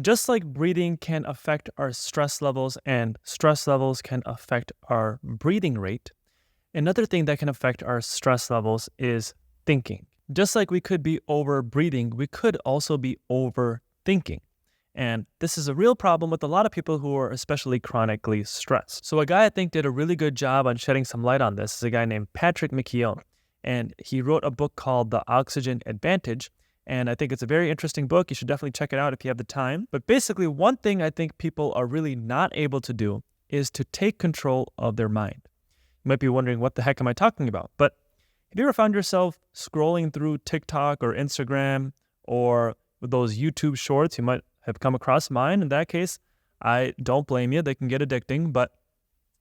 Just like breathing can affect our stress levels and stress levels can affect our breathing rate, another thing that can affect our stress levels is thinking. Just like we could be over breathing, we could also be overthinking. And this is a real problem with a lot of people who are especially chronically stressed. So a guy I think did a really good job on shedding some light on this is a guy named Patrick McKeown. And he wrote a book called The Oxygen Advantage. And I think it's a very interesting book. You should definitely check it out if you have the time. But basically, one thing I think people are really not able to do is to take control of their mind. You might be wondering, what the heck am I talking about? But have you ever found yourself scrolling through TikTok or Instagram or those YouTube shorts? You might have come across mine. In that case, I don't blame you. They can get addicting. But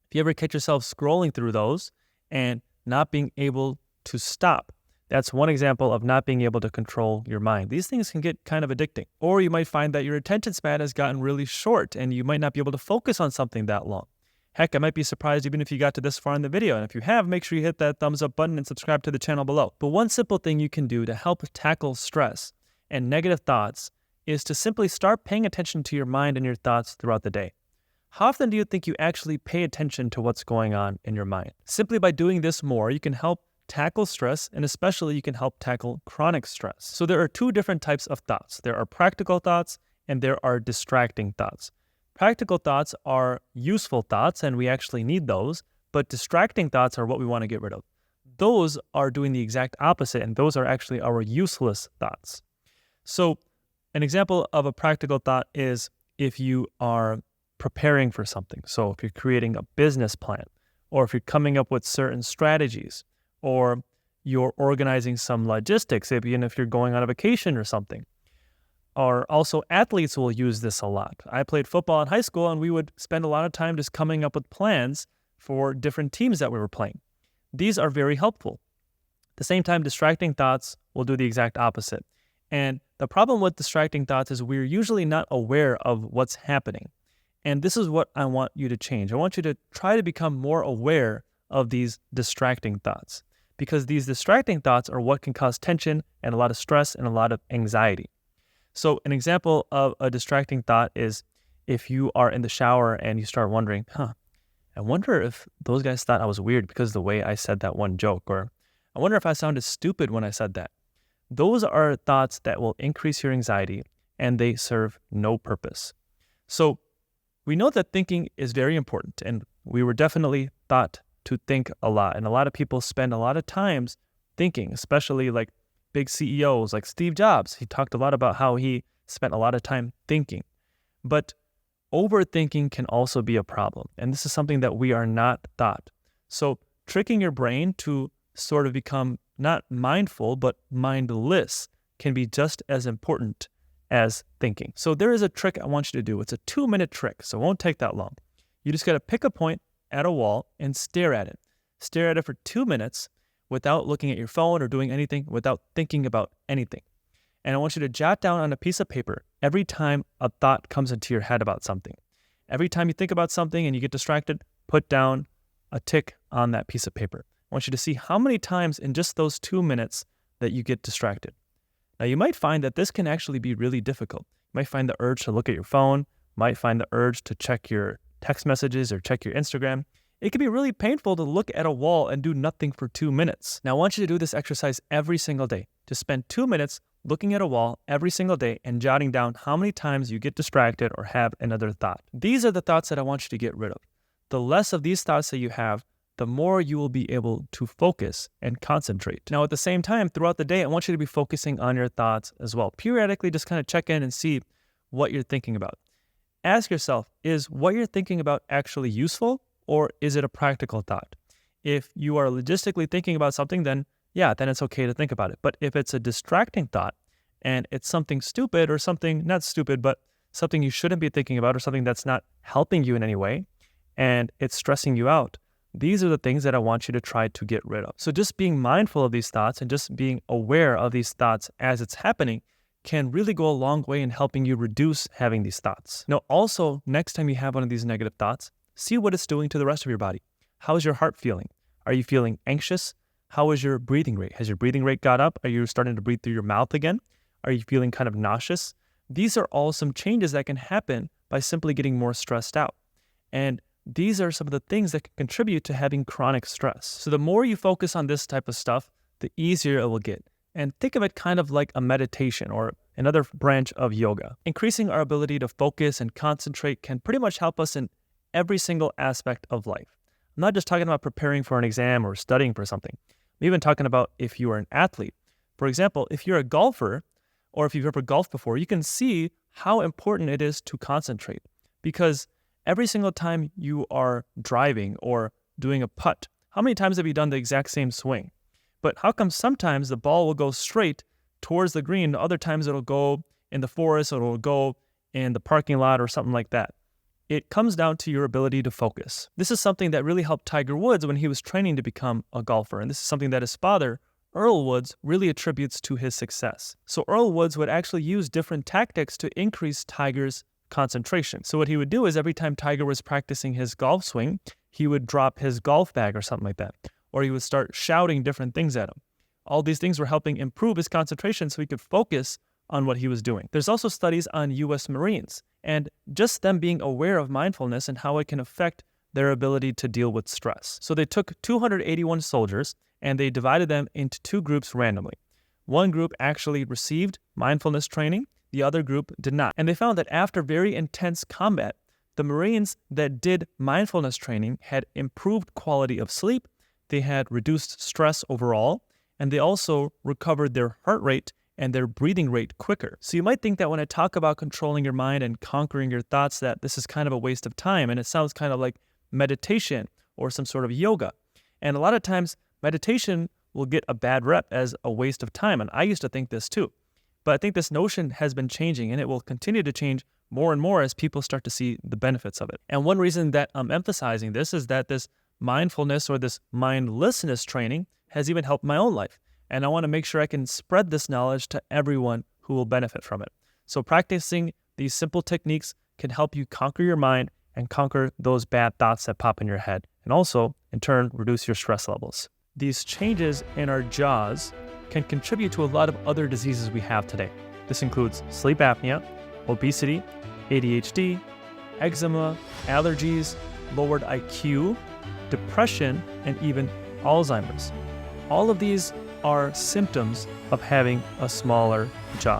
if you ever catch yourself scrolling through those and not being able to stop, that's one example of not being able to control your mind. These things can get kind of addicting. Or you might find that your attention span has gotten really short and you might not be able to focus on something that long. Heck, I might be surprised even if you got to this far in the video. And if you have, make sure you hit that thumbs up button and subscribe to the channel below. But one simple thing you can do to help tackle stress and negative thoughts is to simply start paying attention to your mind and your thoughts throughout the day. How often do you think you actually pay attention to what's going on in your mind? Simply by doing this more, you can help tackle stress, and especially you can help tackle chronic stress. So there are two different types of thoughts. There are practical thoughts and there are distracting thoughts. Practical thoughts are useful thoughts and we actually need those, but distracting thoughts are what we want to get rid of. Those are doing the exact opposite and those are actually our useless thoughts. So an example of a practical thought is if you are preparing for something. So if you're creating a business plan or if you're coming up with certain strategies, or you're organizing some logistics, even if you're going on a vacation or something. Or also athletes will use this a lot. I played football in high school and we would spend a lot of time just coming up with plans for different teams that we were playing. These are very helpful. At the same time, distracting thoughts will do the exact opposite. And the problem with distracting thoughts is we're usually not aware of what's happening. And this is what I want you to change. I want you to try to become more aware of these distracting thoughts, because these distracting thoughts are what can cause tension and a lot of stress and a lot of anxiety. So an example of a distracting thought is if you are in the shower and you start wondering, I wonder if those guys thought I was weird because of the way I said that one joke, or I wonder if I sounded stupid when I said that. Those are thoughts that will increase your anxiety and they serve no purpose. So we know that thinking is very important and we were definitely taught to think a lot. And a lot of people spend a lot of times thinking, especially like big CEOs like Steve Jobs. He talked a lot about how he spent a lot of time thinking. But overthinking can also be a problem. And this is something that we are not taught. So tricking your brain to sort of become not mindful, but mindless can be just as important as thinking. So there is a trick I want you to do. It's a 2-minute trick, so it won't take that long. You just got to pick a point at a wall and stare at it. Stare at it for 2 minutes without looking at your phone or doing anything, without thinking about anything. And I want you to jot down on a piece of paper every time a thought comes into your head about something. Every time you think about something and you get distracted, put down a tick on that piece of paper. I want you to see how many times in just those 2 minutes that you get distracted. Now, you might find that this can actually be really difficult. You might find the urge to look at your phone, might find the urge to check your text messages or check your Instagram. It can be really painful to look at a wall and do nothing for 2 minutes. Now, I want you to do this exercise every single day. To spend 2 minutes looking at a wall every single day and jotting down how many times you get distracted or have another thought. These are the thoughts that I want you to get rid of. The less of these thoughts that you have, the more you will be able to focus and concentrate. Now, at the same time, throughout the day, I want you to be focusing on your thoughts as well. Periodically, just kind of check in and see what you're thinking about. Ask yourself, is what you're thinking about actually useful or is it a practical thought? If you are logistically thinking about something, then it's okay to think about it. But if it's a distracting thought and it's something stupid or something, not stupid, but something you shouldn't be thinking about or something that's not helping you in any way and it's stressing you out, these are the things that I want you to try to get rid of. So just being mindful of these thoughts and just being aware of these thoughts as it's happening can really go a long way in helping you reduce having these thoughts. Now, also, next time you have one of these negative thoughts, see what it's doing to the rest of your body. How is your heart feeling? Are you feeling anxious? How is your breathing rate? Has your breathing rate got up? Are you starting to breathe through your mouth again? Are you feeling kind of nauseous? These are all some changes that can happen by simply getting more stressed out. And these are some of the things that can contribute to having chronic stress. So the more you focus on this type of stuff, the easier it will get. And think of it kind of like a meditation or another branch of yoga. Increasing our ability to focus and concentrate can pretty much help us in every single aspect of life. I'm not just talking about preparing for an exam or studying for something. I'm even talking about if you are an athlete. For example, if you're a golfer, or if you've ever golfed before, you can see how important it is to concentrate. Because every single time you are driving or doing a putt, how many times have you done the exact same swing? But how come sometimes the ball will go straight towards the green, other times it'll go in the forest, or it'll go in the parking lot or something like that? It comes down to your ability to focus. This is something that really helped Tiger Woods when he was training to become a golfer. And this is something that his father, Earl Woods, really attributes to his success. So Earl Woods would actually use different tactics to increase Tiger's concentration. So what he would do is every time Tiger was practicing his golf swing, he would drop his golf bag or something like that. Or he would start shouting different things at him. All these things were helping improve his concentration so he could focus on what he was doing. There's also studies on U.S. Marines and just them being aware of mindfulness and how it can affect their ability to deal with stress. So they took 281 soldiers and they divided them into two groups randomly. One group actually received mindfulness training, the other group did not. And they found that after very intense combat, the Marines that did mindfulness training had improved quality of sleep, they had reduced stress overall, and they also recovered their heart rate and their breathing rate quicker. So you might think that when I talk about controlling your mind and conquering your thoughts, that this is kind of a waste of time, and it sounds kind of like meditation or some sort of yoga. And a lot of times, meditation will get a bad rep as a waste of time, and I used to think this too. But I think this notion has been changing, and it will continue to change more and more as people start to see the benefits of it. And one reason that I'm emphasizing this is that this mindfulness or this mindlessness training has even helped my own life. And I want to make sure I can spread this knowledge to everyone who will benefit from it. So practicing these simple techniques can help you conquer your mind and conquer those bad thoughts that pop in your head, and also, in turn, reduce your stress levels. These changes in our jaws can contribute to a lot of other diseases we have today. This includes sleep apnea, obesity, ADHD, eczema, allergies, lowered IQ, depression, and even Alzheimer's. All of these are symptoms of having a smaller jaw.